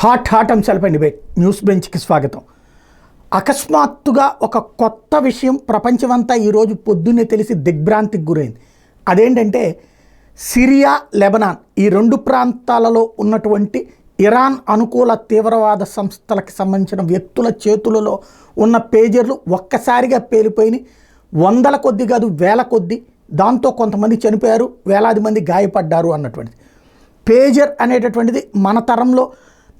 Hot అంశాలపై debate news బెంచ్కి స్వాగతం. అకస్మాత్తుగా ఒక కొత్త విషయం ప్రపంచమంతా ఈరోజు పొద్దున్నే తెలిసి దిగ్భ్రాంతికి గురైంది. అదేంటంటే సిరియా, లెబనాన్ ఈ రెండు ప్రాంతాలలో ఉన్నటువంటి ఇరాన్ అనుకూల తీవ్రవాద సంస్థలకు సంబంధించిన వ్యక్తుల చేతులలో ఉన్న పేజర్లు ఒక్కసారిగా పేలిపోయినాయి. వందల కొద్ది కాదు, వేల కొద్ది. దాంతో కొంతమంది చనిపోయారు, వేలాది మంది గాయపడ్డారు అన్నటువంటిది. పేజర్ అనేటటువంటిది మన తరంలో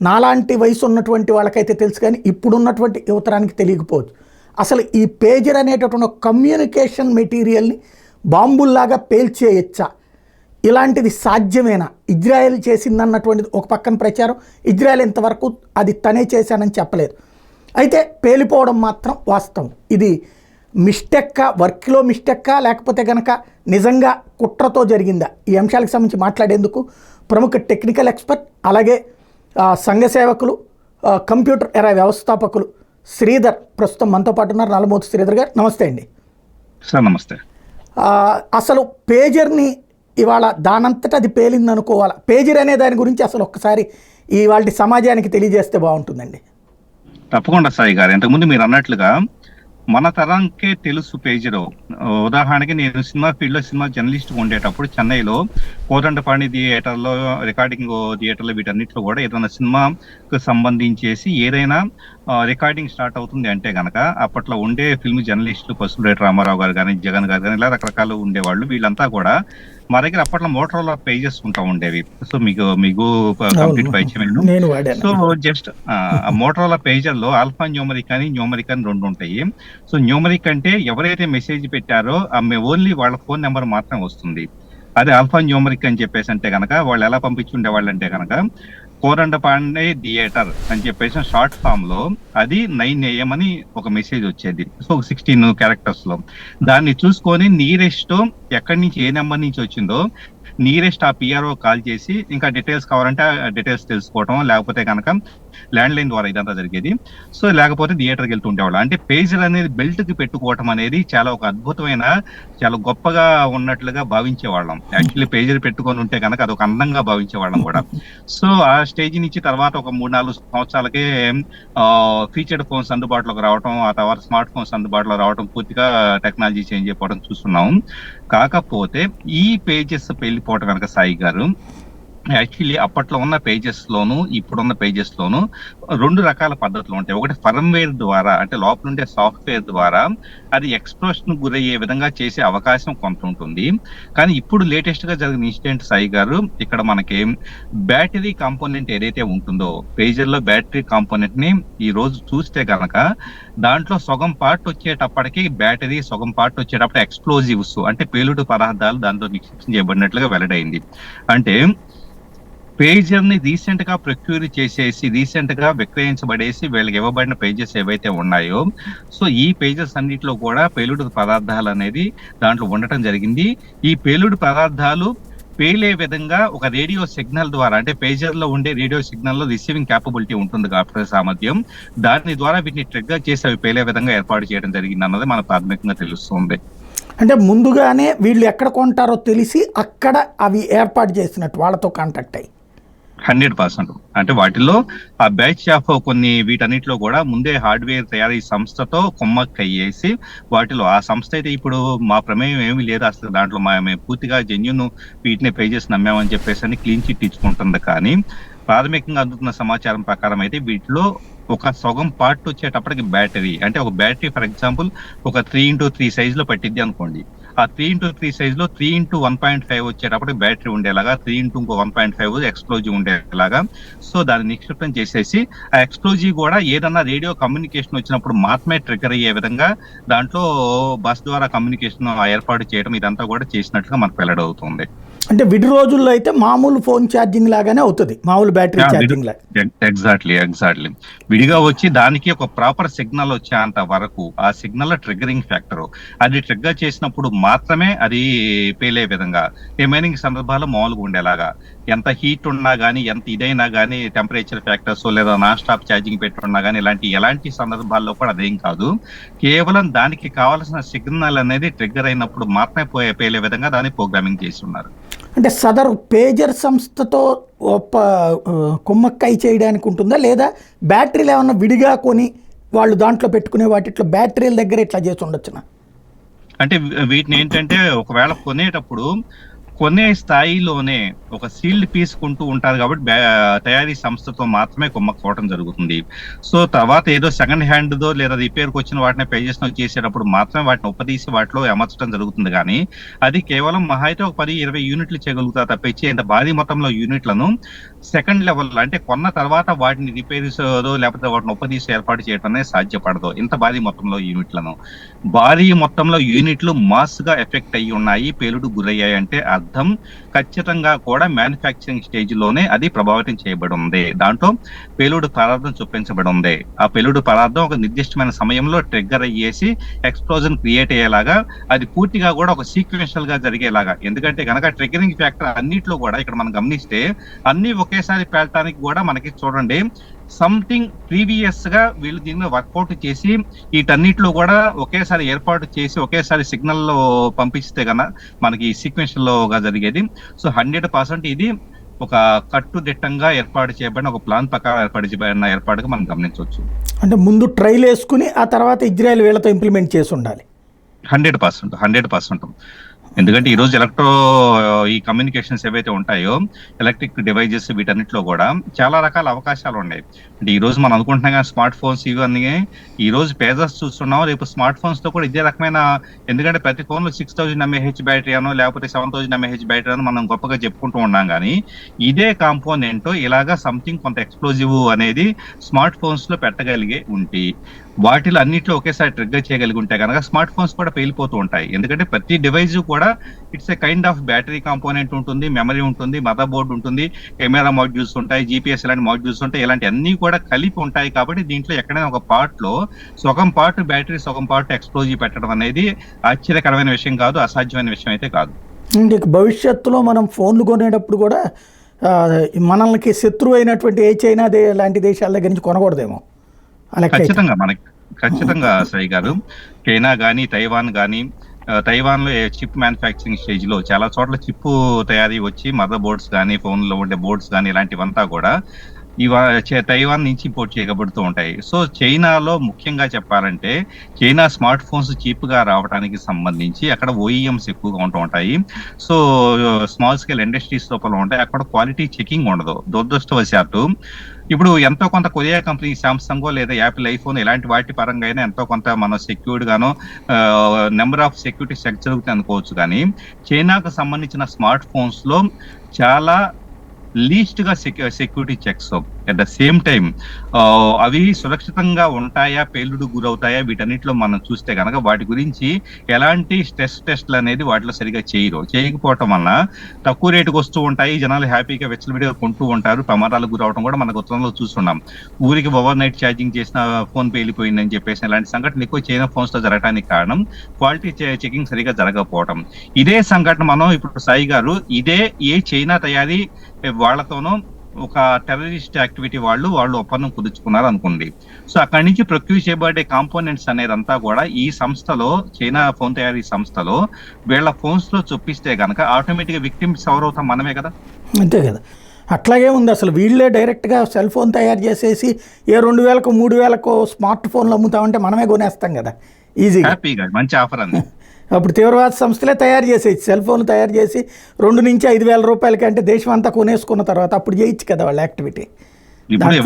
నాలాంటి వయసు ఉన్నటువంటి వాళ్ళకైతే తెలుసు, కానీ ఇప్పుడున్నటువంటి యువతరానికి తెలియకపోవచ్చు. అసలు ఈ పేజర్ అనేటటువంటి కమ్యూనికేషన్ మెటీరియల్ని బాంబుల్లాగా పేల్చేయచ్చా? ఇలాంటిది సాధ్యమేనా? ఇజ్రాయెల్ చేసిందన్నటువంటిది ఒక పక్కన ప్రచారం. ఇజ్రాయెల్ ఇంతవరకు అది తనే చేశానని చెప్పలేదు. అయితే పేలిపోవడం మాత్రం వాస్తవం. ఇది మిస్టెక్కా, వర్క్లో మిస్టెక్కా, లేకపోతే కనుక నిజంగా కుట్రతో జరిగిందా? ఈ అంశాలకు సంబంధించి మాట్లాడేందుకు ప్రముఖ టెక్నికల్ ఎక్స్పర్ట్, అలాగే సంఘ సేవకులు, కంప్యూటర్ ఎరా వ్యవస్థాపకులు శ్రీధర్ ప్రస్తుతం మనతో పాటు ఉన్నారు. నల్లమోతు శ్రీధర్ గారు, నమస్తే అండి. సార్ నమస్తే. అసలు పేజర్ని ఇవాళ దానంతటా అది పేలింది అనుకోవాలా? పేజర్ అనే దాని గురించి అసలు ఒక్కసారి ఇవాళ సమాజానికి తెలియజేస్తే బాగుంటుందండి. తప్పకుండా సాయి గారు, ఇంతకుముందు మీరు అన్నట్లుగా మన తరంకే తెలుసు పేజరు. ఉదాహరణకి నేను సినిమా ఫీల్డ్ లో సినిమా జర్నలిస్ట్ ఉండేటప్పుడు చెన్నైలో కోదండపాణి థియేటర్లో, రికార్డింగ్ థియేటర్లో, వీటన్నిటిలో కూడా ఏదైనా సినిమాకు సంబంధించేసి ఏదైనా రికార్డింగ్ స్టార్ట్ అవుతుంది అంటే గనక అప్పట్లో ఉండే ఫిల్మ్ జర్నలిస్టులు పసుపులేటి రామారావు గారు కానీ, జగన్ గారు కానీ, ఇలా రకరకాలు ఉండేవాళ్ళు. వీళ్ళంతా కూడా మా దగ్గర అప్పట్లో మోటరోలా పేజెస్ ఉంటా ఉండేవి. సో మీకు కంప్లీట్ పరిచయం. సో జస్ట్ మోటరోలా పేజర్ లో ఆల్ఫా న్యూమరిక్ అని, న్యూమరిక్ అని రెండు ఉంటాయి. సో న్యూమరిక్ అంటే ఎవరైతే మెసేజ్ పెట్టారో ఓన్లీ వాళ్ళ ఫోన్ నెంబర్ మాత్రమే వస్తుంది. అదే ఆల్ఫా న్యూమరిక్ అని చెప్పేసి అంటే కనుక వాళ్ళు ఎలా పంపించి ఉండేవాళ్ళు అంటే కనుక కోదండపాండే థియేటర్ అని చెప్పేసి షార్ట్ ఫామ్ లో అది 9 AM అని ఒక మెసేజ్ వచ్చేది. సో 16 క్యారెక్టర్స్ లో దాన్ని చూసుకొని నీరెస్ట్ ఎక్కడి నుంచి ఏ నెంబర్ నుంచి వచ్చిందో నీరెస్ట్ ఆ పిఆర్ఓ కాల్ చేసి ఇంకా డీటెయిల్స్ కావాలంటే డీటెయిల్స్ తెలుసుకోవటం, లేకపోతే కనుక ల్యాండ్ లైన్ ద్వారా ఇదంతా జరిగేది. సో లేకపోతే థియేటర్కి వెళ్తూ ఉండేవాళ్ళు. అంటే పేజర్ అనేది బెల్ట్ కి పెట్టుకోవటం అనేది చాలా ఒక అద్భుతమైన, చాలా గొప్పగా ఉన్నట్లుగా భావించేవాళ్ళం. యాక్చువల్లీ పేజర్ పెట్టుకొని ఉంటే కనుక అది ఒక అందంగా భావించేవాళ్ళం కూడా. సో ఆ స్టేజ్ నుంచి తర్వాత ఒక 3-4 సంవత్సరాలకే ఫీచర్డ్ ఫోన్స్ అందుబాటులోకి రావటం, ఆ తర్వాత స్మార్ట్ ఫోన్స్ అందుబాటులో రావటం, పూర్తిగా టెక్నాలజీ చేంజ్ అయిపోవడం చూస్తున్నాం. కాకపోతే ఈ పేజెస్ వెళ్ళిపోవటం కనుక సాయి గారు, యాక్చువల్లీ అప్పట్లో ఉన్న పేజెస్ లోను ఇప్పుడున్న పేజెస్ లోను రెండు రకాల పద్ధతులు ఉంటాయి. ఒకటి ఫర్మ్వేర్ ద్వారా, అంటే లోపల ఉండే సాఫ్ట్వేర్ ద్వారా అది ఎక్స్ప్లోషన్ గురయ్యే విధంగా చేసే అవకాశం కొంత ఉంటుంది. కానీ ఇప్పుడు లేటెస్ట్ గా జరిగిన ఇన్సిడెంట్ సాయి గారు, ఇక్కడ మనకి బ్యాటరీ కాంపోనెంట్ ఏదైతే ఉంటుందో పేజర్ లో బ్యాటరీ కాంపోనెంట్ ని ఈ రోజు చూస్తే కనుక దాంట్లో సగం పార్ట్ వచ్చేటప్పటికి బ్యాటరీ, సగం పార్ట్ వచ్చేటప్పుడు ఎక్స్ప్లోజివ్స్ అంటే పేలుడు పదార్థాలు దాంట్లో నిక్షిప్తం చేయబడినట్లుగా వెల్లడైంది. అంటే పేజర్ ని రీసెంట్ గా ప్రొక్యూర్ చేసేసి, రీసెంట్ గా విక్రయించబడేసి వీళ్ళకి ఇవ్వబడిన పేజెస్ ఏవైతే ఉన్నాయో, సో ఈ పేజెస్ అన్నిట్లో కూడా పేలుడు పదార్థాలు అనేది దాంట్లో ఉండటం జరిగింది. ఈ పేలుడు పదార్థాలు పేలే విధంగా ఒక రేడియో సిగ్నల్ ద్వారా, అంటే పేజర్ లో ఉండే రేడియో సిగ్నల్ లో రిసీవింగ్ క్యాపబిలిటీ ఉంటుంది కాబట్టి సామర్థ్యం, దాని ద్వారా వీటిని ట్రిగ్గర్ చేసి అవి పేలే విధంగా ఏర్పాటు చేయడం జరిగింది అన్నది మనకు ప్రాథమికంగా తెలుస్తుంది. అంటే ముందుగానే వీళ్ళు ఎక్కడ కొంటారో తెలిసి అక్కడ అవి ఏర్పాటు చేసినట్టు వాళ్ళతో కాంటాక్ట్ అయ్యి 100%. అంటే వాటిలో ఆ బ్యాచ్ ఆఫ్ కొన్ని వీటన్నిటిలో కూడా ముందే హార్డ్వేర్ తయారీ సంస్థతో కొమ్మక్కయ్యేసి వాటిలో ఆ సంస్థ అయితే ఇప్పుడు మా ప్రమేయం ఏమీ లేదు, అసలు దాంట్లో మేము పూర్తిగా జెన్యూన్ వీటిని పేజెస్ నమ్మామని చెప్పేసి అని క్లీన్ చిట్ ఇచ్చుకుంటుంది. కానీ ప్రాథమికంగా అందుతున్న సమాచారం ప్రకారం అయితే వీటిలో ఒక సగం పార్ట్ వచ్చేటప్పటికి బ్యాటరీ, అంటే ఒక బ్యాటరీ ఫర్ ఎగ్జాంపుల్ ఒక 3x3 సైజ్ లో పట్టిద్ది అనుకోండి. ఆ 3x3 సైజ్ లో 3x1.5 వచ్చేటప్పుడు బ్యాటరీ ఉండేలాగా, 3x1.5 ఎక్స్ప్లోజివ్ ఉండేలాగా సో దాన్ని నిక్షిప్తం చేసేసి ఆ ఎక్స్ప్లోజివ్ కూడా ఏదన్నా రేడియో కమ్యూనికేషన్ వచ్చినప్పుడు మాత్రమే ట్రిగర్ అయ్యే విధంగా దాంట్లో బస్ ద్వారా కమ్యూనికేషన్ ఏర్పాటు చేయడం, ఇదంతా కూడా చేసినట్లుగా మనకు వెల్లడవుతుంది. అంటే విడి రోజుల్లో అయితే మామూలు ఫోన్ ఛార్జింగ్ లాగానే అవుతుంది, మామూలు బ్యాటరీ ఛార్జింగ్ లాగా. ఎగ్జాక్ట్లీ విడిగా వచ్చి దానికి ఒక ప్రాపర్ సిగ్నల్ వచ్చేంత వరకు ఆ సిగ్నల్ ట్రిగ్గరింగ్ ఫ్యాక్టర్, అది ట్రిగ్గర్ చేసినప్పుడు మాత్రమే అది పేలే విధంగా, రిమైనింగ్ సందర్భాల్లో మామూలుగా ఉండేలాగా, ఎంత హీట్ ఉన్నా కానీ, ఎంత ఇదైనా కానీ, టెంపరేచర్ ఫ్యాక్టర్స్ లేదా నాన్ స్టాప్ ఛార్జింగ్ పెట్టున్నా కానీ ఎలాంటి సందర్భాల్లో కూడా అదేం కాదు. కేవలం దానికి కావాల్సిన సిగ్నల్ అనేది ట్రిగ్గర్ అయినప్పుడు మాత్రమే పేలే విధంగా దాన్ని ప్రోగ్రామింగ్ చేసి ఉన్నారు. అంటే సదరు పేజర్ సంస్థతో కుమ్మక్కై చేయడానికి ఉంటుందా, లేదా బ్యాటరీలు ఏమన్నా విడిగా కొని వాళ్ళు దాంట్లో పెట్టుకునే వాటిట్లో బ్యాటరీల దగ్గర ఇట్లా చేసి ఉండొచ్చునా? అంటే వీటిని ఏంటంటే ఒకవేళ కొనేటప్పుడు కొనే స్థాయిలోనే ఒక సీల్డ్ పీస్ కొంటూ ఉంటారు కాబట్టి తయారీ సంస్థతో మాత్రమే కొమ్మకపోవడం జరుగుతుంది. సో తర్వాత ఏదో సెకండ్ హ్యాండ్ దో లేదా రిపేర్కి వచ్చిన వాటిని పే చేసేటప్పుడు మాత్రమే వాటిని ఉపదీసి వాటిలో అమర్చడం జరుగుతుంది. కానీ అది కేవలం మహా అయితే ఒక 10-20 యూనిట్లు చేయగలుగుతా తప్పించి ఇంత భారీ మొత్తంలో యూనిట్లను సెకండ్ లెవెల్ అంటే కొన్న తర్వాత వాటిని రిపేర్స్ లేకపోతే వాటిని ఉపదీసి ఏర్పాటు చేయడం అనేది సాధ్యపడదు. ఇంత భారీ మొత్తంలో యూనిట్లను భారీ మొత్తంలో యూనిట్లు మాస్ గా ఎఫెక్ట్ అయ్యి ఉన్నాయి, పేలుడు గురయ్యాయి అంటే అర్థం ఖచ్చితంగా కూడా మ్యానుఫ్యాక్చరింగ్ స్టేజ్ లోనే అది ప్రభావితం చేయబడి ఉంది. దాంట్లో పేలుడు పదార్థం చొప్పించబడి ఉంది. ఆ పేలుడు పదార్థం ఒక నిర్దిష్టమైన సమయంలో ట్రిగ్గర్ అయ్యేసి ఎక్స్ప్లోజన్ క్రియేట్ అయ్యేలాగా అది పూర్తిగా కూడా ఒక సీక్వెన్షియల్ గా జరిగేలాగా. ఎందుకంటే కనుక ట్రిగ్గరింగ్ ఫ్యాక్టర్ అన్నిట్లో కూడా ఇక్కడ మనం గమనిస్తే అన్ని ఒకేసారి పేలటానికి కూడా మనకి చూడండి సంథింగ్ ప్రీవియస్ గా వీళ్ళు దీన్ని వర్కౌట్ చేసి వీటన్నిటిలో కూడా ఒకేసారి ఏర్పాటు చేసి ఒకేసారి సిగ్నల్ లో పంపిస్తే కన్నా మనకి సీక్వెన్షియల్ లోగా జరిగేది. సో 100% ఇది ఒక కట్టుదిట్టంగా ఏర్పాటు చేయబడిన ఒక ప్లాన్ ప్రకారం ఏర్పాటు చేయబడిన ఏర్పాటుగా మనం గమనించవచ్చు. అంటే ముందు ట్రైల్ వేసుకుని ఆ తర్వాత ఇజ్రాయెల్ వీళ్ళతో ఇంప్లిమెంట్ చేసి ఉండాలి. 100%. ఎందుకంటే ఈ రోజు ఈ కమ్యూనికేషన్స్ ఏవైతే ఉంటాయో ఎలక్ట్రిక్ డివైజెస్ వీటన్నిటిలో కూడా చాలా రకాల అవకాశాలు ఉన్నాయి. అంటే ఈ రోజు మనం అనుకుంటున్నాం కానీ స్మార్ట్ ఫోన్స్ ఇవన్నీ ఈ రోజు పేజర్స్ చూస్తున్నాం, రేపు స్మార్ట్ ఫోన్స్ తో కూడా ఇదే రకమైన, ఎందుకంటే ప్రతి ఫోన్ లో 6000 mAh బ్యాటరీ అనో లేకపోతే 7000 mAh బ్యాటరీ అనో మనం గొప్పగా చెప్పుకుంటూ ఉన్నాం. కానీ ఇదే కాంపోనెంట్ ఇలాగా సంథింగ్ కొంత ఎక్స్ప్లోజివ్ అనేది స్మార్ట్ ఫోన్స్ లో పెట్టగలిగే ఉంటే వాటిలో అన్నిట్లో ఒకేసారి ట్రిగ్గర్ చేయగలిగి ఉంటే కనుక స్మార్ట్ ఫోన్స్ కూడా పేలిపోతూ ఉంటాయి. ఎందుకంటే ప్రతి డివైస్ కూడా it's a kind of battery component ఉంటుంది, మెమరీ ఉంటుంది, మదర్ బోర్డు ఉంటుంది, కెమెరా మాడ్యూల్స్ ఉంటాయి, జీపీఎస్ ఇలాంటి మాడ్యూల్స్ ఉంటాయి, ఇలాంటి అన్ని కూడా కలిపి ఉంటాయి. కాబట్టి దీంట్లో ఎక్కడైనా ఒక పార్ట్ లో సగం పార్ట్ బ్యాటరీ సగం పార్ట్ ఎక్స్ప్లోజివ్ పెట్టడం అనేది ఆశ్చర్యకరమైన విషయం కాదు, అసాధ్యమైన విషయం అయితే కాదు. భవిష్యత్తులో మనం ఫోన్లు కొనేటప్పుడు కూడా మనల్ని శత్రువు అయినటువంటి ఏ చైనా లాంటి దేశాల దగ్గర నుంచి కొనకూడదేమో. ఖచ్చితంగా సాయి గారు, చైనా గానీ తైవాన్ గానీ, తైవాన్ లో చిప్ మ్యానుఫ్యాక్చరింగ్ స్టేజ్ లో చాలా చోట్ల చిప్ తయారీ వచ్చి మదర్ బోర్డ్స్ కానీ ఫోన్ లో ఉండే బోర్డ్స్ కానీ ఇలాంటివంతా కూడా తైవాన్ నుంచి ఇంపోర్ట్ చేయబడుతూ ఉంటాయి. సో చైనాలో ముఖ్యంగా చెప్పాలంటే చైనా స్మార్ట్ ఫోన్స్ చీప్ గా రావడానికి సంబంధించి అక్కడ ఓఈఎంస్ ఎక్కువగా ఉంటూ ఉంటాయి. సో స్మాల్ స్కేల్ ఇండస్ట్రీస్ లోపల ఉంటాయి, అక్కడ క్వాలిటీ చెకింగ్ ఉండదు. దురదృష్టవశాత్తు ఇప్పుడు ఎంతో కొంత కొరియా కంపెనీ సామ్సంగ్ లేదా యాపిల్ ఐఫోన్ ఇలాంటి వాటి పరంగా అయినా ఎంతో కొంత మనం సెక్యూర్డ్ గానో నెంబర్ ఆఫ్ సెక్యూరిటీ చెక్స్ జరుగుతాయి అనుకోవచ్చు. కానీ చైనాకు సంబంధించిన స్మార్ట్ ఫోన్స్ లో చాలా లీస్ట్ గా security checks at the same time అవి సురక్షితంగా ఉంటాయా, పేలుడు గురవుతాయా, వీటన్నిటిలో మనం చూస్తే కనుక వాటి గురించి ఎలాంటి స్ట్రెస్ టెస్ట్లు అనేది వాటిలో సరిగా చేయకపోవటం వలన తక్కువ రేటుకు వస్తూ ఉంటాయి, జనాలు హ్యాపీగా వెచ్చలవిడిగా కొంటూ ఉంటారు, ప్రమాదాలకు గురవడం కూడా మనకు ఉత్తరంలో చూస్తున్నాం. ఊరికి ఓవర్ నైట్ ఛార్జింగ్ చేసిన ఫోన్ పేలిపోయిందని చెప్పేసి ఇలాంటి సంఘటన ఎక్కువ చైనా ఫోన్స్ లో జరగడానికి కారణం క్వాలిటీ చెకింగ్ సరిగా జరగకపోవటం. ఇదే సంఘటన మనం ఇప్పుడు సాయి గారు ఏ చైనా తయారీ వాళ్ళతోనూ ఒక టెర్రరిస్ట్ యాక్టివిటీ వాళ్ళు ఒప్పందం కుదుర్చుకున్నారు అనుకోండి. సో అక్కడి నుంచి ప్రొక్యూర్ చేయబడే కాంపోనెంట్స్ అనేదంతా కూడా ఈ సంస్థలో చైనా ఫోన్ తయారీ సంస్థలో వీళ్ళ ఫోన్స్ లో చొప్పిస్తే గనక ఆటోమేటిక్ గా విక్టిమ్స్ ఎవరవుతాం మనమే కదా. అంతే కదా, అట్లాగే ఉంది. అసలు వీళ్ళే డైరెక్ట్గా సెల్ ఫోన్ తయారు చేసేసి 2000కు 3000కు స్మార్ట్ ఫోన్లు అమ్ముతామంటే మనమే కొనేస్తాం కదా ఈజీగా, హ్యాపీగా. మంచి ఆఫర్ అండి. అప్పుడు తీవ్రవాద సంస్థలే తయారు చేసేది సెల్ ఫోన్ తయారు చేసి 2 నుంచి 5,000 రూపాయలకి, అంటే దేశం అంతా కొనేసుకున్న తర్వాత అప్పుడు చేయొచ్చు కదా వాళ్ళ యాక్టివిటీ. ఇప్పుడు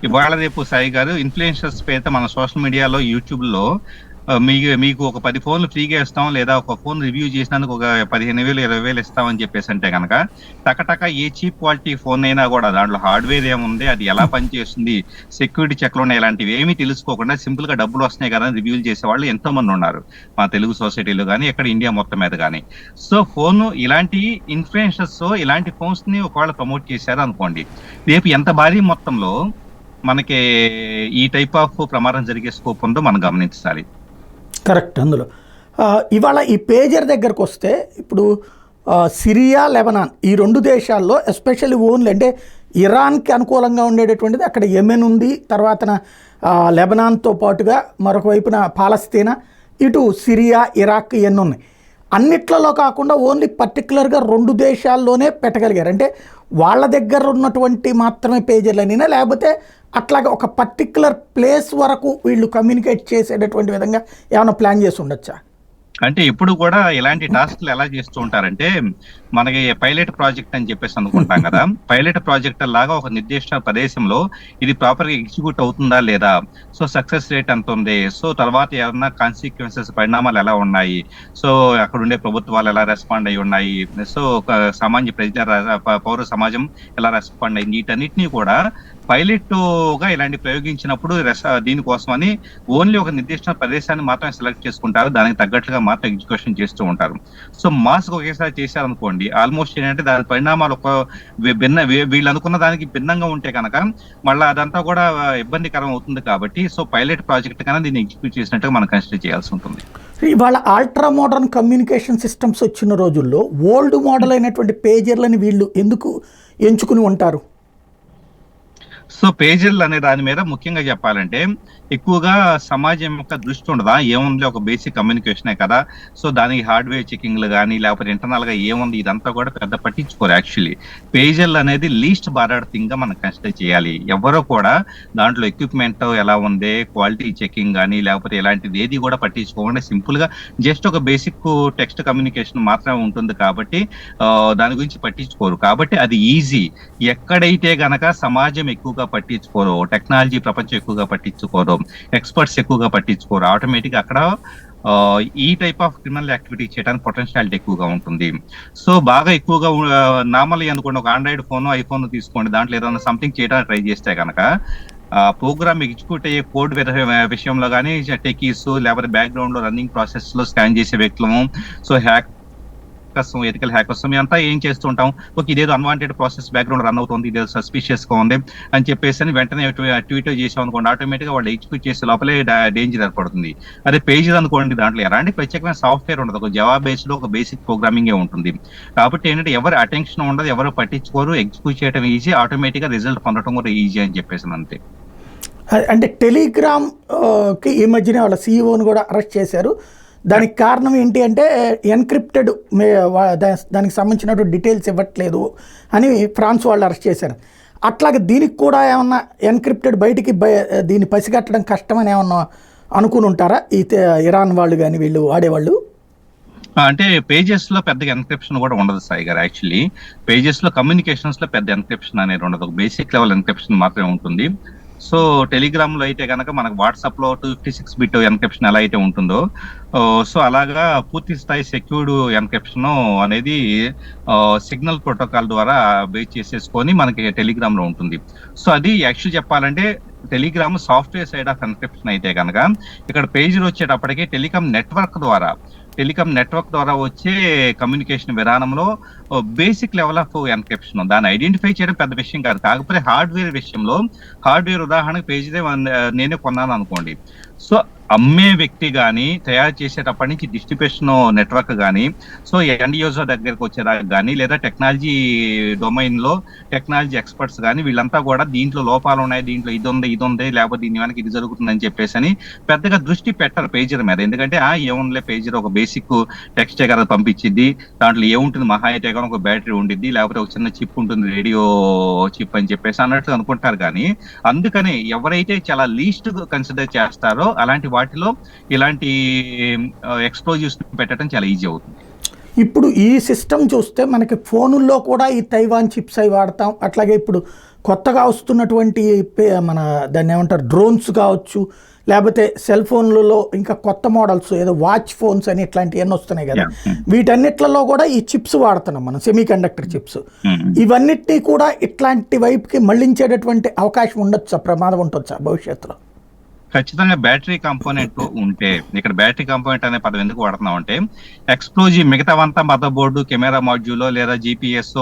ఇవాళ రేపు సాయి గారు ఇన్ఫ్లుయెన్సర్స్ పేరుతో మన సోషల్ మీడియాలో యూట్యూబ్ లో మీకు ఒక 10 ఫోన్లు ఫ్రీగా ఇస్తాం, లేదా ఒక ఫోన్ రివ్యూ చేసినందుకు ఒక 15,000 20,000 ఇస్తామని చెప్పేసి అంటే కనుక టకటక ఏ చీప్ క్వాలిటీ ఫోన్ అయినా కూడా దాంట్లో హార్డ్వేర్ ఏముంది, అది ఎలా పనిచేస్తుంది, సెక్యూరిటీ చెక్లు ఉన్నాయి, ఇలాంటివి ఏమీ తెలుసుకోకుండా సింపుల్ గా డబ్బులు వస్తున్నాయి కదా రివ్యూలు చేసే వాళ్ళు ఎంతో మంది ఉన్నారు మా తెలుగు సొసైటీలో కానీ ఎక్కడ ఇండియా మొత్తం మీద కానీ. సో ఫోన్ ఇలాంటి ఇన్ఫ్లుయెన్సర్స్ ఇలాంటి ఫోన్స్ ని ఒకవేళ ప్రమోట్ చేశారు అనుకోండి, రేపు ఎంత భారీ మొత్తంలో మనకి ఈ టైప్ ఆఫ్ ప్రమాదం జరిగే స్కోప్ ఉందో మనం గమనించాలి. కరెక్ట్. అందులో ఇవాళ ఈ పేజర్ దగ్గరకు వస్తే ఇప్పుడు సిరియా, లెబనాన్ ఈ 2 దేశాల్లో ఎస్పెషల్లీ ఓన్లీ అంటే ఇరాన్కి అనుకూలంగా ఉండేటటువంటిది అక్కడ యెమెన్ ఉంది, తర్వాత లెబనాన్తో పాటుగా మరొక వైపున పాలస్తీనా, ఇటు సిరియా, ఇరాక్ ఇవన్నీ ఉన్నాయి. అన్నిట్లలో కాకుండా ఓన్లీ పర్టికులర్గా 2 దేశాల్లోనే పెట్టగలిగారు. అంటే వాళ్ళ దగ్గర ఉన్నటువంటి మాత్రమే పేజీలనినా, లేకపోతే అట్లాగే ఒక పర్టికులర్ ప్లేస్ వరకు వీళ్ళు కమ్యూనికేట్ చేసేటటువంటి విధంగా ఏమైనా ప్లాన్ చేసి ఉండొచ్చా? అంటే ఇప్పుడు కూడా ఇలాంటి టాస్క్లు ఎలా చేస్తూ ఉంటారంటే, మనకి పైలట్ ప్రాజెక్ట్ అని చెప్పేసి అనుకుంటాం కదా. పైలట్ ప్రాజెక్ట్ లాగా ఒక నిర్దిష్ట ప్రదేశంలో ఇది ప్రాపర్ గా ఎగ్జిక్యూట్ అవుతుందా లేదా, సో సక్సెస్ రేట్ ఎంత ఉంది, సో తర్వాత ఏమన్నా కాన్సిక్వెన్సెస్ పరిణామాలు ఎలా ఉన్నాయి, సో అక్కడ ఉండే ప్రభుత్వాలు ఎలా రెస్పాండ్ అయి ఉన్నాయి, సో ఒక సామాన్య పౌర సమాజం ఎలా రెస్పాండ్ అయింది, వీటన్నిటినీ కూడా పైలట్ గా ఇలాంటి ప్రయోగించినప్పుడు దీనికోసమని ఓన్లీ ఒక నిర్దిష్ట ప్రదేశాన్ని మాత్రమే సెలెక్ట్ చేసుకుంటారు, దానికి తగ్గట్లుగా మాత్రం ఎగ్జిక్యూషన్ చేస్తూ ఉంటారు. సో మాస్క్ ఒకేసారి చేశారనుకోండి, ఆల్మోస్ట్ ఏంటంటే దాని పరిణామాలు ఒక వీళ్ళు అనుకున్న దానికి భిన్నంగా ఉంటే కనుక మళ్ళీ అదంతా కూడా ఇబ్బందికరం అవుతుంది. కాబట్టి సో పైలట్ ప్రాజెక్ట్ కన్నా దీన్ని ఎగ్జిక్యూట్ చేసినట్టుగా మనం కన్సిడర్ చేయాల్సి ఉంటుంది. ఇవాళ అల్ట్రా మోడర్న్ కమ్యూనికేషన్ సిస్టమ్స్ వచ్చిన రోజుల్లో ఓల్డ్ మోడల్ అయినటువంటి పేజర్లని వీళ్ళు ఎందుకు ఎంచుకుని ఉంటారు? సో పేజీలు అనే దాని మీద ముఖ్యంగా చెప్పాలంటే ఎక్కువగా సమాజం యొక్క దృష్టి ఉండదా, ఏముంది ఒక బేసిక్ కమ్యూనికేషనే కదా, సో దానికి హార్డ్వేర్ చెకింగ్లు కానీ లేకపోతే ఇంటర్నల్ గా ఏముంది ఇదంతా కూడా పెద్ద పట్టించుకోరు. యాక్చువల్లీ పేజీలు అనేది లీస్ట్ బార్డర్డ్ థింగ్ గా మనం కన్సిడర్ చేయాలి. ఎవరో కూడా దాంట్లో ఎక్విప్మెంట్ ఎలా ఉంది, క్వాలిటీ చెకింగ్ కానీ లేకపోతే ఇలాంటిది ఏది కూడా పట్టించుకోకుండా సింపుల్ గా జస్ట్ ఒక బేసిక్ టెక్స్ట్ కమ్యూనికేషన్ మాత్రమే ఉంటుంది. కాబట్టి దాని గురించి పట్టించుకోరు. కాబట్టి అది ఈజీ. ఎక్కడైతే గనక సమాజం ఎక్కువగా పట్టించుకోరు, టెక్నాలజీ ప్రపంచం ఎక్కువగా పట్టించుకోరు, ఎక్స్పర్ట్స్ ఎక్కువగా పట్టించుకోరు, ఆటోమేటిక్ అక్కడ ఈ టైప్ ఆఫ్ క్రిమినల్ యాక్టివిటీ చేయడానికి పొటెన్షియాలిటీ ఎక్కువగా ఉంటుంది. సో బాగా ఎక్కువగా నార్మల్ అనుకోండి, ఒక ఆండ్రాయిడ్ ఫోన్ ఐఫోన్ తీసుకోండి, దాంట్లో ఏదైనా సంథింగ్ చేయడానికి ట్రై చేస్తే కనుక ప్రోగ్రామ్ ఎగ్జిక్యూట్ అయ్యే కోడ్ విషయంలో కానీ టెకీస్ లేకపోతే బ్యాక్గ్రౌండ్ లో రన్నింగ్ ప్రాసెస్ లో స్కాన్ చేసే వ్యక్తులము, సో ఎథికల్ హ్యాకర్స్ అంతా ఏం చేస్తుంటాం, ఓకే ఇదేదో అన్వాంటెడ్ ప్రాసెస్ బ్యాక్గ్రౌండ్ రన్ అవుతుంది, ఇదేదో సస్పిషియస్ గా ఉంది అని చెప్పేసి వెంటనే ట్వీట్ చేసాం అనుకోండి, ఆటోమేటిక్ గా వాళ్ళు ఎగ్జిక్యూట్ చేసే లోపలే డేంజర్ ఏర్పడుతుంది. అదే పేజీ అనుకోండి, దాంట్లో ఎలాంటి ప్రత్యేకమైన సాఫ్ట్వేర్ ఉండదు, ఒక జావా బేస్డ్ ఒక బేసిక్ ప్రోగ్రామింగ్ ఉంటుంది. కాబట్టి ఏంటంటే ఎవరు అటెన్షన్ ఉండదు, ఎవరు పట్టించుకోరు, ఎగ్జిక్యూట్ చేయడం ఈజీ, ఆటోమేటిక్ గా రిజల్ట్ పొందడం కూడా ఈజీ అని చెప్పేసి అంతే. అంటే టెలిగ్రామ్ కి ఈ మధ్యనే వాళ్ళ సీఈఓని కూడా అరెస్ట్ చేశారు. దానికి కారణం ఏంటి అంటే ఎన్క్రిప్టెడ్ దానికి సంబంధించినటువంటి డీటెయిల్స్ ఇవ్వట్లేదు అని ఫ్రాన్స్ వాళ్ళు అరెస్ట్ చేశారు. అట్లాగే దీనికి కూడా ఏమన్నా ఎన్క్రిప్టెడ్ బయటికి దీన్ని పసిగట్టడం కష్టమని ఏమన్నా అనుకుని ఉంటారా ఈ ఇరాన్ వాళ్ళు కానీ వీళ్ళు వాడేవాళ్ళు? అంటే పేజెస్ లో పెద్దగా ఎన్క్రిప్షన్ కూడా ఉండదు సాయి గారు. యాక్చువల్లీ పేజెస్ లో కమ్యూనికేషన్స్ లో పెద్ద ఎన్క్రిప్షన్ అనేది ఉండదు, బేసిక్ లెవెల్ ఎన్క్రిప్షన్ మాత్రమే ఉంటుంది. సో టెలిగ్రామ్ లో అయితే కనుక మనకు వాట్సాప్ లో 256 బిట్ ఎన్క్రిప్షన్ ఎలా అయితే ఉంటుందో, సో అలాగా పూర్తి స్థాయి సెక్యూర్డ్ ఎన్క్రిప్షన్ అనేది సిగ్నల్ ప్రోటోకాల్ ద్వారా బేస్ చేసేసుకొని మనకి టెలిగ్రామ్ లో ఉంటుంది. సో అది యాక్చువల్ చెప్పాలంటే Telegram software side of encryption అయితే కనుక ఇక్కడ పేజీలు వచ్చేటప్పటికి టెలికాం నెట్వర్క్ ద్వారా వచ్చే కమ్యూనికేషన్ విధానంలో బేసిక్ లెవెల్ ఆఫ్ ఎన్క్రిప్షన్, దాన్ని ఐడెంటిఫై చేయడం పెద్ద విషయం కాదు. కాకపోతే హార్డ్వేర్ విషయంలో, హార్డ్వేర్ ఉదాహరణకు పేజీదే నేనే కొన్నాను అనుకోండి, సో అమ్మే వ్యక్తి కానీ తయారు చేసేటప్పటి నుంచి డిస్ట్రిబ్యూషన్ నెట్వర్క్ కానీ, సో ఎండ్ యూజర్ దగ్గరకు వచ్చేదాకా కానీ, లేదా టెక్నాలజీ డొమైన్ లో టెక్నాలజీ ఎక్స్పర్ట్స్ కానీ వీళ్ళంతా కూడా దీంట్లో లోపాలు ఉన్నాయి, దీంట్లో ఇది ఉంది లేకపోతే దీని వెనక ఇది జరుగుతుందని చెప్పేసి అని పెద్దగా దృష్టి పెట్టరు పేజీల మీద. ఎందుకంటే ఏముందిలే పేజీ ఒక బేసిక్ టెక్స్ట్ కదా పంపించింది, దాంట్లో ఏముంటుంది మహా అయితే ఒక బ్యాటరీ ఉండిద్ది, లేకపోతే ఒక చిన్న చిప్ ఉంటుంది, రేడియో చిప్ అని చెప్పేసి అన్నట్టు అనుకుంటారు. కానీ అందుకని ఎవరైతే చాలా లీస్ట్ కన్సిడర్ చేస్తారో అలాంటి వాటిలో ఇలాంటి ఎక్స్ప్లోజివ్స్ పెట్టడం చాలా ఈజీ అవుతుంది. ఇప్పుడు ఈ సిస్టమ్ చూస్తే మనకి ఫోనుల్లో కూడా ఈ తైవాన్ చిప్స్ అవి వాడతాం. అట్లాగే ఇప్పుడు కొత్తగా వస్తున్నటువంటి మన దాన్ని ఏమంటారు డ్రోన్స్ కావచ్చు, లేకపోతే సెల్ ఫోన్లలో ఇంకా కొత్త మోడల్స్ ఏదో వాచ్ ఫోన్స్ అని ఇట్లాంటివన్నీ వస్తున్నాయి కదా, వీటన్నిట్లలో కూడా ఈ చిప్స్ వాడుతున్నాం మనం, సెమీ కండక్టర్ చిప్స్. ఇవన్నిటినీ కూడా ఇట్లాంటి వైపుకి మళ్లించేటటువంటి అవకాశం ఉండొచ్చా, ప్రమాదం ఉండొచ్చా భవిష్యత్తులో? ఖచ్చితంగా బ్యాటరీ కాంపోనెంట్ ఉంటే, ఇక్కడ బ్యాటరీ కాంపోనెంట్ అనే పదం ఎందుకు వాడుతున్నాం అంటే ఎక్స్ప్లోజివ్ మిగతావంతా మదర్ బోర్డు, కెమెరా మాడ్యూల్ లేదా జీపీఎస్,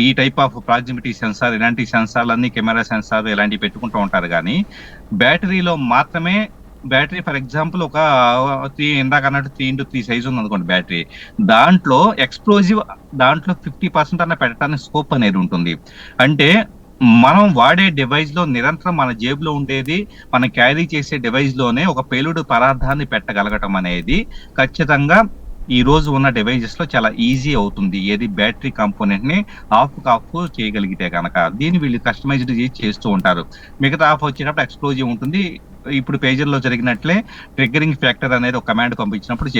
ఈ టైప్ ఆఫ్ ప్రాక్సిమిటీ సెన్సార్, ఇలాంటి సెన్సార్లన్నీ కెమెరా సెన్సార్ ఇలాంటివి పెట్టుకుంటూ ఉంటారు. కానీ బ్యాటరీలో మాత్రమే బ్యాటరీ ఫర్ ఎగ్జాంపుల్ ఒక 3 ఇందాక అన్నట్టు 3x3 సైజ్ ఉంది అనుకోండి బ్యాటరీ, దాంట్లో ఎక్స్ప్లోజివ్ దాంట్లో 50% అన్న పెట్టడానికి స్కోప్ అనేది ఉంటుంది. అంటే మనం వాడే డివైస్ లో నిరంతరం మన జేబులో ఉండేది, మనం క్యారీ చేసే డివైస్ లోనే ఒక పేలుడు పదార్థాన్ని పెట్టగలగటం అనేది ఖచ్చితంగా ఈ రోజు ఉన్న డివైజెస్ లో చాలా ఈజీ అవుతుంది. ఏది బ్యాటరీ కాంపోనెంట్ ని ఆఫ్ చేయగలిగితే కనుక దీన్ని వీళ్ళు కస్టమైజ్డ్ చేస్తూ ఉంటారు. మిగతా ఆఫ్ వచ్చేటప్పుడు ఎక్స్ప్లోజివ్ ఉంటుంది. ఇప్పుడు పేజర్ లో జరిగినట్లే ట్రిగ్గరింగ్ ఫ్యాక్టర్ అనేది ఒక కమాండ్ పంపించినప్పుడు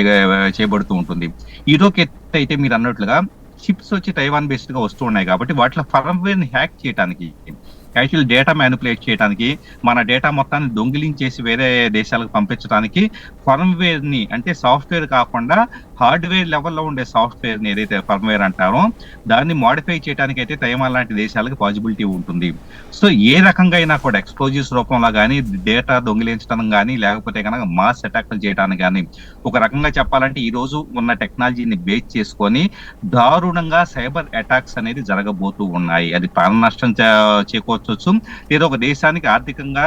చేయబడుతూ ఉంటుంది. ఇదొక ఎత్తు అయితే మీరు అన్నట్లుగా చిప్స్ వచ్చి తైవాన్ బేస్డ్ గా వస్తూ ఉన్నాయి కాబట్టి వాటిలో ఫర్మ్వేర్ ని హ్యాక్ చేయడానికి, యాక్చువల్ డేటా మ్యానిపులేట్ చేయడానికి, మన డేటా మొత్తాన్ని దొంగిలించేసి వేరే దేశాలకు పంపించడానికి ఫర్మ్వేర్ ని, అంటే సాఫ్ట్వేర్ కాకుండా హార్డ్వేర్ లెవెల్లో ఉండే సాఫ్ట్వేర్ ని ఏదైతే ఫర్మ్వేర్ అంటారో దాన్ని మోడిఫై చేయడానికి అయితే తైవాన్ లాంటి దేశాలకు పాసిబిలిటీ ఉంటుంది. సో ఏ రకంగా అయినా కూడా ఎక్స్ప్లోజివ్స్ రూపంలో కానీ, డేటా దొంగిలించడం కానీ, లేకపోతే కనుక మాస్ అటాక్లు చేయడానికి కానీ, ఒక రకంగా చెప్పాలంటే ఈ రోజు ఉన్న టెక్నాలజీని బేస్ చేసుకొని దారుణంగా సైబర్ అటాక్స్ అనేది జరగబోతూ ఉన్నాయి. అది ప్రాణ నష్టం చేకూర్చవచ్చు, లేదా ఒక దేశానికి ఆర్థికంగా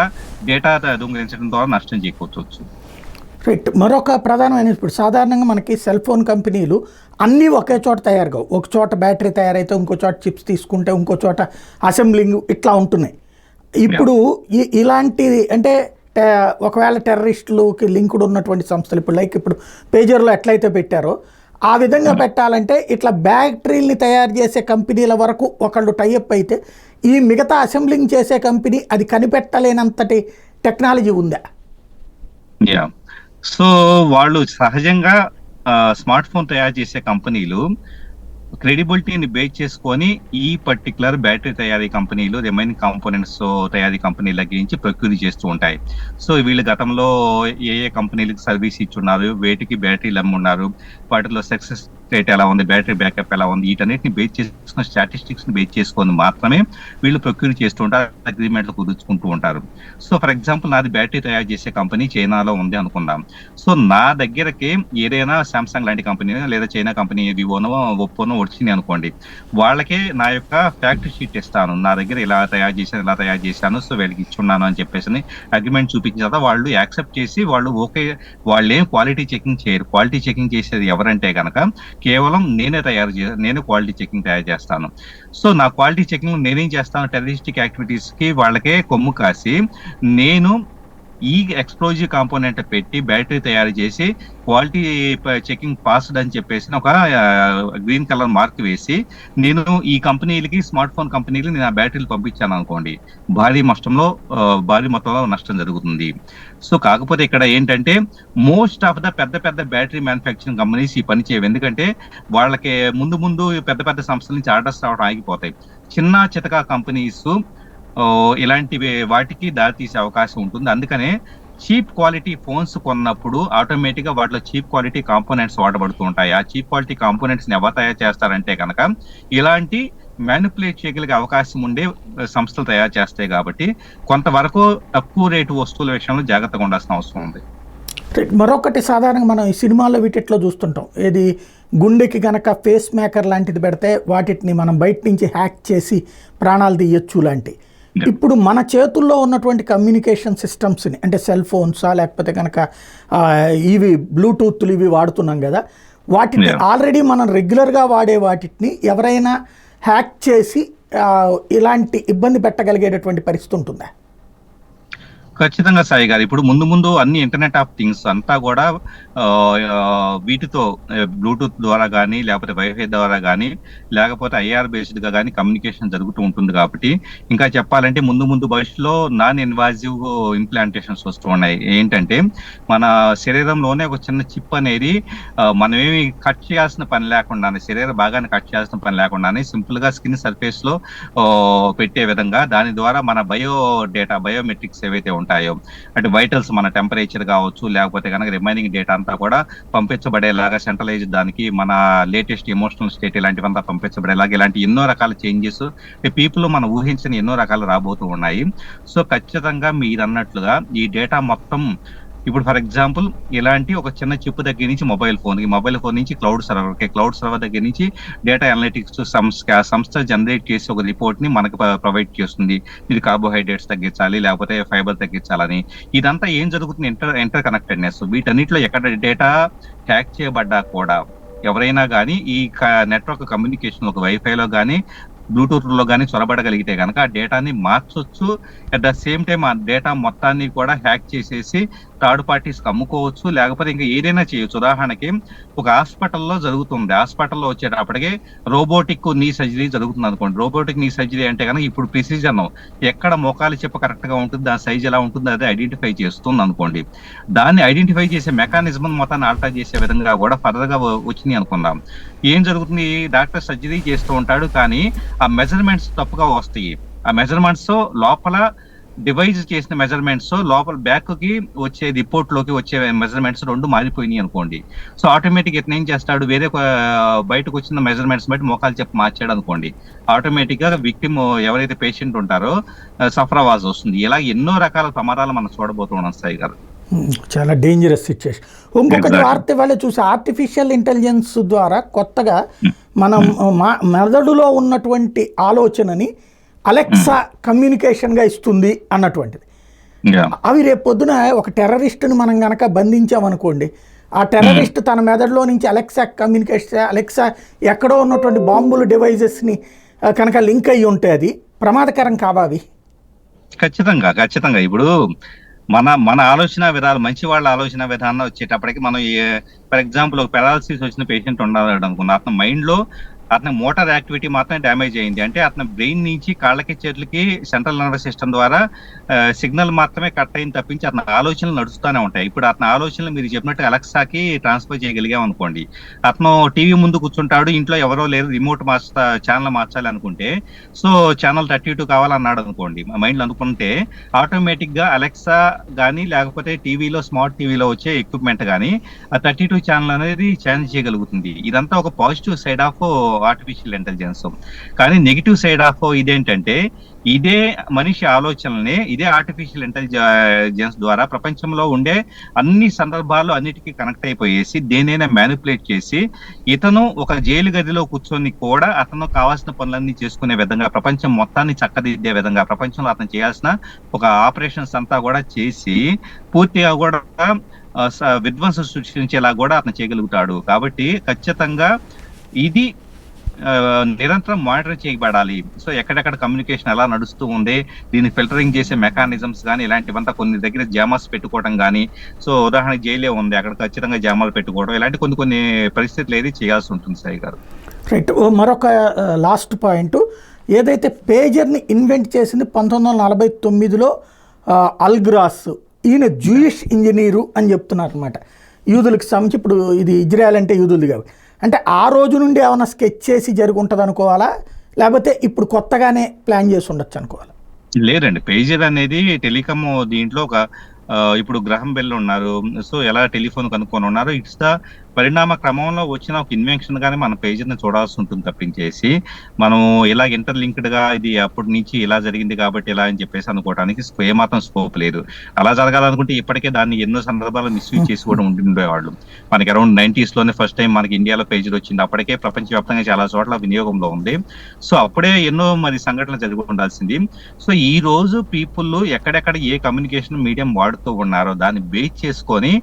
డేటా దొంగిలించడం ద్వారా నష్టం చేకూర్చవచ్చు. రైట్. మరొక ప్రధానమైన, ఇప్పుడు సాధారణంగా మనకి సెల్ ఫోన్ కంపెనీలు అన్నీ ఒకే చోట తయారు కావు. ఒక చోట బ్యాటరీ తయారైతే ఇంకో చోట చిప్స్ తీసుకుంటే ఇంకో చోట అసెంబ్లింగ్ ఇట్లా ఉంటున్నాయి. ఇప్పుడు ఇలాంటి అంటే ఒకవేళ టెర్రరిస్టులకి లింకుడు ఉన్నటువంటి సంస్థలు ఇప్పుడు లైక్ ఇప్పుడు పేజర్లో ఎట్లయితే పెట్టారో ఆ విధంగా పెట్టాలంటే ఇట్లా బ్యాటరీల్ని తయారు చేసే కంపెనీల వరకు ఒకళ్ళు టైఅప్ అయితే ఈ మిగతా అసెంబ్లింగ్ చేసే కంపెనీ అది కనిపెట్టలేనంతటి టెక్నాలజీ ఉందా? యా, సో వాళ్ళు సహజంగా స్మార్ట్ ఫోన్ తయారు చేసే కంపెనీలు క్రెడిబిలిటీని బేస్ చేసుకొని ఈ పర్టికులర్ బ్యాటరీ తయారీ కంపెనీలు రిమైనింగ్ కాంపోనెంట్స్ తయారీ కంపెనీల గురించి ప్రొక్యూర్ చేస్తూ ఉంటాయి. సో వీళ్ళు గతంలో ఏ కంపెనీలకు సర్వీస్ ఇచ్చున్నారు, వేటికి బ్యాటరీలు అమ్మున్నారు, వాటిలో సక్సెస్ రేట్ ఎలా ఉంది, బ్యాటరీ బ్యాకప్ ఎలా ఉంది, వీటన్నిటిని బేస్ చేసుకున్న స్టాటిస్టిక్స్ ని బేస్ చేసుకొని మాత్రమే వీళ్ళు ప్రొక్యూర్ చేస్తూ ఉంటారు, అగ్రిమెంట్లు కుదుర్చుకుంటూ ఉంటారు. సో ఫర్ ఎగ్జాంపుల్ నాది బ్యాటరీ తయారు చేసే కంపెనీ చైనాలో ఉంది అనుకుందాం. సో నా దగ్గరకి ఏదైనా సామ్సంగ్ లాంటి కంపెనీ లేదా చైనా కంపెనీ వివోనో ఒప్పోనో వచ్చింది అనుకోండి, వాళ్ళకే నా యొక్క ఫ్యాక్టరీ షీట్ ఇస్తాను, నా దగ్గర ఇలా తయారు చేశాను, సో వీళ్ళకి ఇచ్చున్నాను అని చెప్పేసి అగ్రిమెంట్ చూపించిన తర్వాత వాళ్ళు యాక్సెప్ట్ చేసి వాళ్ళు ఓకే, వాళ్ళు ఏం క్వాలిటీ చెకింగ్ చేయరు. క్వాలిటీ చెకింగ్ చేసేది ఎవరంటే కనుక కేవలం నేనే క్వాలిటీ చెకింగ్ తయారు చేస్తాను. సో నా క్వాలిటీ చెకింగ్ నేనేం చేస్తాను, టెర్రరిస్టిక్ యాక్టివిటీస్ కి వాళ్ళకే కొమ్ము కాసి నేను ఈ ఎక్స్ప్లోజివ్ కాంపోనెంట్ పెట్టి బ్యాటరీ తయారు చేసి క్వాలిటీ చెకింగ్ పాస్డ్ అని చెప్పేసి ఒక గ్రీన్ కలర్ మార్క్ వేసి నేను ఈ కంపెనీలకి, స్మార్ట్ ఫోన్ కంపెనీలు నేను ఆ బ్యాటరీలు పంపించాను అనుకోండి, భారీ మొత్తంలో నష్టం జరుగుతుంది. సో కాకపోతే ఇక్కడ ఏంటంటే మోస్ట్ ఆఫ్ ద పెద్ద బ్యాటరీ మ్యానుఫ్యాక్చరింగ్ కంపెనీస్ ఈ పని చేయవు. ఎందుకంటే వాళ్ళకి ముందు పెద్ద సంస్థల నుంచి ఆర్డర్స్ రావడం ఆగిపోతాయి. చిన్న చితకా కంపెనీస్ ఇలాంటివి వాటికి దారితీసే అవకాశం ఉంటుంది. అందుకనే చీప్ క్వాలిటీ ఫోన్స్ కొన్నప్పుడు ఆటోమేటిక్ గా వాటిలో చీప్ క్వాలిటీ కాంపోనెంట్స్ వాడబడుతూ ఉంటాయి. ఆ చీప్ క్వాలిటీ కాంపోనెంట్స్ ని ఎవరు తయారు చేస్తారంటే కనుక ఇలాంటి మ్యానిపులేట్ చేయగలిగే అవకాశం ఉండే సంస్థలు తయారు చేస్తాయి. కాబట్టి కొంతవరకు తక్కువ రేటు వస్తువుల విషయంలో జాగ్రత్తగా ఉండాల్సిన అవసరం ఉంది. మరొకటి సాధారణంగా మనం ఈ సినిమాల్లో వీటిలో చూస్తుంటాం, ఏది గుండెకి కనుక ఫేస్ మేకర్ లాంటిది పెడితే వాటిని మనం బయట నుంచి హ్యాక్ చేసి ప్రాణాలు తీయొచ్చు లాంటి. ఇప్పుడు మన చేతుల్లో ఉన్నటువంటి కమ్యూనికేషన్ సిస్టమ్స్ని, అంటే సెల్ ఫోన్సా లేకపోతే కనుక ఇవి బ్లూటూత్లు ఇవి వాడుతున్నాం కదా, వాటిని ఆల్రెడీ మనం రెగ్యులర్గా వాడే వాటిని ఎవరైనా హ్యాక్ చేసి ఇలాంటి ఇబ్బంది పెట్టగలిగేటటువంటి పరిస్థితి ఉంటుందా? ఖచ్చితంగా సాయి గారు. ఇప్పుడు ముందు అన్ని ఇంటర్నెట్ ఆఫ్ థింగ్స్ అంతా కూడా వీటితో బ్లూటూత్ ద్వారా కానీ, లేకపోతే వైఫై ద్వారా కానీ, లేకపోతే ఐఆర్ బేస్డ్ గా కానీ కమ్యూనికేషన్ జరుగుతూ ఉంటుంది. కాబట్టి ఇంకా చెప్పాలంటే ముందు భవిష్యత్తులో నాన్ ఇన్వాజివ్ ఇంప్లాంటేషన్స్ వస్తూ ఉన్నాయి. ఏంటంటే మన శరీరంలోనే ఒక చిన్న చిప్ అనేది మనమేమి కట్ చేయాల్సిన పని లేకుండానే, శరీర భాగాన్ని కట్ చేయాల్సిన పని లేకుండానే సింపుల్ గా స్కిన్ సర్ఫేస్ లో పెట్టే విధంగా దాని ద్వారా మన బయోమెట్రిక్స్ ఏవైతే ఉంటాయో, అంటే వైటల్స్, మన టెంపరేచర్ కావచ్చు, లేకపోతే కనుక రిమైనింగ్ డేటా అంతా కూడా పంపించబడేలాగా, సెంట్రలైజ్ దానికి మన లేటెస్ట్ ఎమోషనల్ స్టేట్ ఇలాంటివంతా పంపించబడేలాగా ఇలాంటి ఎన్నో రకాల చేంజెస్ పీపుల్ మనం ఊహించిన ఎన్నో రకాలు రాబోతూ ఉన్నాయి. సో ఖచ్చితంగా మీరు అన్నట్లుగా ఈ డేటా మొత్తం ఇప్పుడు ఫర్ ఎగ్జాంపుల్ ఇలాంటి ఒక చిన్న చిప్ దగ్గర నుంచి మొబైల్ ఫోన్ నుంచి క్లౌడ్ సర్వర్ దగ్గర నుంచి డేటా అనలిటిక్స్ సంస్థ జనరేట్ చేసి ఒక రిపోర్ట్ ని మనకు ప్రొవైడ్ చేస్తుంది. ఇది కార్బోహైడ్రేట్స్ తగ్గించాలి, లేకపోతే ఫైబర్ తగ్గించాలని. ఇదంతా ఏం జరుగుతుంది, ఇంటర్ కనెక్టెడ్నెస్. వీటన్నిటిలో ఎక్కడ డేటా హ్యాక్ చేయబడ్డా కూడా ఎవరైనా కానీ ఈ నెట్వర్క్ కమ్యూనికేషన్ ఒక వైఫైలో కానీ బ్లూటూత్లో కానీ చొరబడగలిగితే కనుక ఆ డేటాని మార్చొచ్చు. అట్ ద సేమ్ టైం ఆ డేటా మొత్తాన్ని కూడా హ్యాక్ చేసేసి థర్డ్ పార్టీస్కి అమ్ముకోవచ్చు, లేకపోతే ఇంకా ఏదైనా చేయొచ్చు. ఉదాహరణకి ఒక హాస్పిటల్లో జరుగుతుంది, హాస్పిటల్లో వచ్చేటప్పటికి రోబోటిక్ నీ సర్జరీ జరుగుతుంది అనుకోండి. రోబోటిక్ నీ సర్జరీ అంటే కనుక ఇప్పుడు ప్రిసిజన్ ఎక్కడ మోకాలి చెప్ప కరెక్ట్ గా ఉంటుంది, దాని సైజ్ ఎలా ఉంటుంది అదే ఐడెంటిఫై చేస్తుంది అనుకోండి. దాన్ని ఐడెంటిఫై చేసే మెకానిజం మొత్తాన్ని ఆల్టర్ చేసే విధంగా కూడా ఫర్దర్ గా వచ్చినాయి అనుకుందాం. ఏం జరుగుతుంది, డాక్టర్ సర్జరీ చేస్తూ ఉంటాడు కానీ ఆ మెజర్మెంట్స్ తప్పుగా వస్తాయి. ఆ మెజర్మెంట్స్ లోపల డివైజ్ చేసిన మెజర్మెంట్స్ లోపల బ్యాక్ కి వచ్చే రిపోర్ట్ లోకి వచ్చే మెజర్మెంట్స్ రెండు మారిపోయినాయి అనుకోండి. సో ఆటోమేటిక్ ఇతను ఏం చేస్తాడు, వేరే బయటకు వచ్చిన మెజర్మెంట్స్ బట్టి మోకాలు చెప్పి మార్చాడు అనుకోండి, ఆటోమేటిక్ గా విక్టిమ్ ఎవరైతే పేషెంట్ ఉంటారో సఫర్ అవ్వాల్సి వస్తుంది. ఇలా ఎన్నో రకాల ప్రమాదాలు మనం చూడబోతున్నాం సాయి గారు. చాలా డేంజరస్ సిచ్యుయేషన్. ఇంకొకటి వార్త వాళ్ళే చూసి ఆర్టిఫిషియల్ ఇంటెలిజెన్స్ ద్వారా కొత్తగా మనం మెదడులో ఉన్నటువంటి ఆలోచనని అలెక్సా కమ్యూనికేషన్గా ఇస్తుంది అన్నటువంటిది. అవి రేపు పొద్దున ఒక టెర్రరిస్ట్ని మనం కనుక బంధించామనుకోండి, ఆ టెర్రరిస్ట్ తన మెదడులో నుంచి అలెక్సా కమ్యూనికేషన్, అలెక్సా ఎక్కడో ఉన్నటువంటి బాంబులు డివైజెస్ని కనుక లింక్ అయ్యి ఉంటే అది ప్రమాదకరం కావాలి. ఖచ్చితంగా ఖచ్చితంగా. ఇప్పుడు మన ఆలోచన విధాలు, మంచి వాళ్ళ ఆలోచన విధానం వచ్చేటప్పటికి మనం ఫర్ ఎగ్జాంపుల్ ఒక పెరాలసిస్ వచ్చిన పేషెంట్ ఉండాలి అనుకున్నా, అతని మైండ్ లో అతని మోటార్ యాక్టివిటీ మాత్రం డ్యామేజ్ అయింది అంటే అతని బ్రెయిన్ నుంచి కాళ్ళకి చేతులకి సెంట్రల్ నర్వస్ సిస్టమ్ ద్వారా సిగ్నల్ మాత్రమే కట్ అయింది తప్పించి అతని ఆలోచనలు నడుస్తూనే ఉంటాయి. ఇప్పుడు అతని ఆలోచనలు మీరు చెప్పినట్టు అలెక్సాకి ట్రాన్స్ఫర్ చేయగలిగాం అనుకోండి, అతను టీవీ ముందు కూర్చుంటాడు, ఇంట్లో ఎవరో లేరు, రిమోట్ ఛానల్ మార్చాలి అనుకుంటే సో ఛానల్ 32 కావాలన్నాడు అనుకోండి, మైండ్లో అనుకుంటే ఆటోమేటిక్ గా అలెక్సా కానీ లేకపోతే టీవీలో స్మార్ట్ టీవీలో వచ్చే ఎక్విప్మెంట్ కానీ ఆ 32 ఛానల్ అనేది చేంజ్ చేయగలుగుతుంది. ఇదంతా ఒక positive side of artificial intelligence. కానీ నెగిటివ్ సైడ్ ఆఫ్ ఇదేంటంటే ఇదే మనిషి ఆలోచనల్ని ఇదే ఆర్టిఫిషియల్ ఇంటెలిజెన్స్ ద్వారా ప్రపంచంలో ఉండే అన్ని సందర్భాల్లో అన్నిటికీ కనెక్ట్ అయిపోయేసి దేనైనా మ్యానిపులేట్ చేసి ఇతను ఒక జైలు గదిలో కూర్చొని కూడా అతను కావాల్సిన పనులన్నీ చేసుకునే విధంగా, ప్రపంచం మొత్తాన్ని చక్కదిద్దే విధంగా, ప్రపంచంలో అతను చేయాల్సిన ఒక ఆపరేషన్స్ అంతా కూడా చేసి పూర్తిగా కూడా విధ్వంసం సృష్టించేలా కూడా అతను చేయగలుగుతాడు. కాబట్టి ఖచ్చితంగా ఇది నిరంతరం మానిటర్ చేయబడాలి. సో ఎక్కడెక్కడ కమ్యూనికేషన్ ఎలా నడుస్తూ ఉంది, దీన్ని ఫిల్టరింగ్ చేసే మెకానిజమ్స్ కానీ ఇలాంటివంతా కొన్ని దగ్గర జామాస్ పెట్టుకోవడం కానీ, సో ఉదాహరణ జైలే ఉంది అక్కడ ఖచ్చితంగా జామాలు పెట్టుకోవడం, ఇలాంటి కొన్ని పరిస్థితులు ఏది చేయాల్సి ఉంటుంది సాయి గారు. రైట్. మరొక లాస్ట్ పాయింట్, ఏదైతే పేజర్ని ఇన్వెంట్ చేసింది 1949లో అల్గ్రాస్, ఈయన జూయిష్ ఇంజనీరు అని చెప్తున్నారు అనమాట. యూదులకు సంబంధించి, ఇప్పుడు ఇది ఇజ్రాయెల్ అంటే యూదులది కాదు అంటే ఆ రోజు నుండి ఏమైనా స్కెచ్ చేసి జరిగి ఉంటుంది అనుకోవాలా, లేకపోతే ఇప్పుడు కొత్తగానే ప్లాన్ చేసి ఉండొచ్చు అనుకోవాలా? లేదండి, పేజర్ అనేది టెలికామ్ దీంట్లో ఒక ఇప్పుడు గ్రహం బెల్ ఉన్నారు, సో ఎలా టెలిఫోన్ కనుక్కొని ఉన్నారు, ఇట్స్ ద పరిణామ క్రమంలో వచ్చిన ఒక ఇన్వెన్షన్ గానే మన పేజర్ని చూడాల్సి ఉంటుంది తప్పించేసి మనం ఇలా ఇంటర్లింక్డ్ గా ఇది అప్పటి నుంచి ఇలా జరిగింది కాబట్టి ఇలా అని చెప్పేసి అనుకోవడానికి ఏమాత్రం స్కోప్ లేదు. అలా జరగాలనుకుంటే ఇప్పటికే దాన్ని ఎన్నో సందర్భాలు మిస్యూజ్ చేసి కూడా ఉండేవాళ్ళు. మనకి అరౌండ్ 90s లోనే ఫస్ట్ టైం మనకి ఇండియాలో పేజర్ వచ్చింది, అప్పటికే ప్రపంచవ్యాప్తంగా చాలా చోట్ల వినియోగంలో ఉంది. సో అప్పుడే ఎన్నో మరి సంఘటనలు జరిగి ఉండాల్సింది. సో ఈ రోజు పీపుల్ ఎక్కడెక్కడ ఏ కమ్యూనికేషన్ మీడియం వాడుతూ ఉన్నారో దాన్ని బేస్ చేసుకొని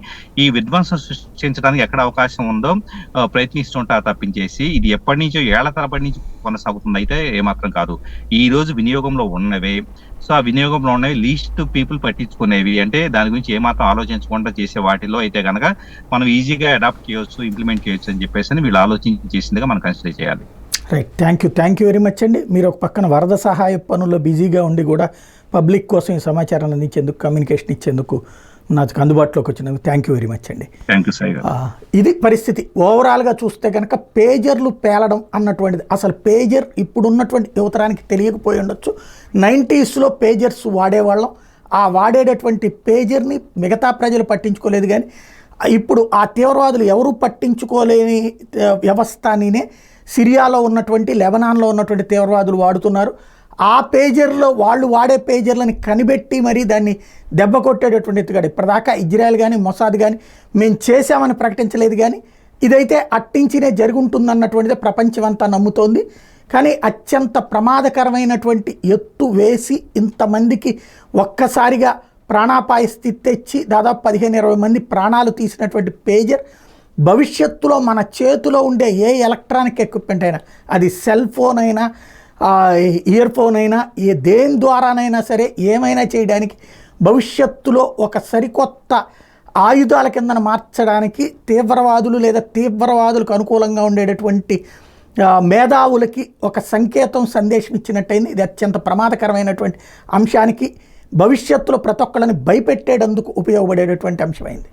ఈ విధ్వంసం సృష్టించడానికి ఎక్కడ అవకాశం ఉందో ప్రయత్నిస్తుంటారు తప్పించేసి ఇది ఎప్పటి నుంచో ఏళ్ల తరబడి నుంచి కొనసాగుతుంది అయితే ఏమాత్రం కాదు. ఈ రోజు వినియోగంలో ఉన్నవే, సో ఆ వినియోగంలో ఉన్నవి లీస్ట్ పీపుల్ పట్టించుకునేవి అంటే దాని గురించి ఏమాత్రం ఆలోచించకుండా చేసే వాటిలో అయితే కనుక మనం ఈజీగా అడాప్ట్ చేయొచ్చు, ఇంప్లిమెంట్ చేయొచ్చు అని చెప్పేసి వీళ్ళు ఆలోచించి చేసిందిగా మనం కన్సిడర్ చేయాలి. Right. Thank you very much అండి. మీరు ఒక పక్కన వరద సహాయ పనుల్లో బిజీగా ఉండి కూడా పబ్లిక్ కోసం ఈ సమాచారాన్ని అందించేందుకు, కమ్యూనికేషన్ ఇచ్చేందుకు నాకు అందుబాటులోకి వచ్చినందుకు థ్యాంక్ యూ వెరీ మచ్ అండి. ఇది పరిస్థితి. ఓవరాల్గా చూస్తే కనుక పేజర్లు పేలడం అన్నటువంటిది అసలు పేజర్ ఇప్పుడున్నటువంటి యువతరానికి తెలియకపోయి ఉండొచ్చు. 90sలో పేజర్స్ వాడేవాళ్ళం, ఆ వాడేటటువంటి పేజర్ని మిగతా ప్రజలు పట్టించుకోలేదు. కానీ ఇప్పుడు ఆ తీవ్రవాదులు ఎవరు పట్టించుకోలేని వ్యవస్థనే సిరియాలో ఉన్నటువంటి, లెబనాన్లో ఉన్నటువంటి తీవ్రవాదులు వాడుతున్నారు. ఆ పేజర్లో వాళ్ళు వాడే పేజర్లని కనిపెట్టి మరీ దాన్ని దెబ్బ కొట్టేటటువంటి ఎత్తుగడ ఇప్పటిదాకా ఇజ్రాయెల్ కానీ మొసాద్ కానీ మేము చేసామని ప్రకటించలేదు. కానీ ఇదైతే అట్టించినే జరుగుంటుందన్నటువంటిదే ప్రపంచం అంతా నమ్ముతోంది. కానీ అత్యంత ప్రమాదకరమైనటువంటి ఎత్తు వేసి ఇంతమందికి ఒక్కసారిగా ప్రాణాపాయ స్థితి తెచ్చి దాదాపు 15-20 మంది ప్రాణాలు తీసినటువంటి పేజర్ భవిష్యత్తులో మన చేతిలో ఉండే ఏ ఎలక్ట్రానిక్ ఎక్విప్మెంట్ అయినా, అది సెల్ ఫోన్ అయినా, ఇయర్ ఫోన్ అయినా దేని ద్వారానైనా సరే ఏమైనా చేయడానికి భవిష్యత్తులో ఒక సరికొత్త ఆయుధాల కిందన మార్చడానికి తీవ్రవాదులు లేదా తీవ్రవాదులకు అనుకూలంగా ఉండేటటువంటి మేధావులకి ఒక సందేశం ఇచ్చినట్టయింది. ఇది అత్యంత ప్రమాదకరమైనటువంటి అంశానికి భవిష్యత్తులో ప్రతి ఒక్కళ్ళని భయపెట్టేటందుకు ఉపయోగపడేటటువంటి అంశమైంది.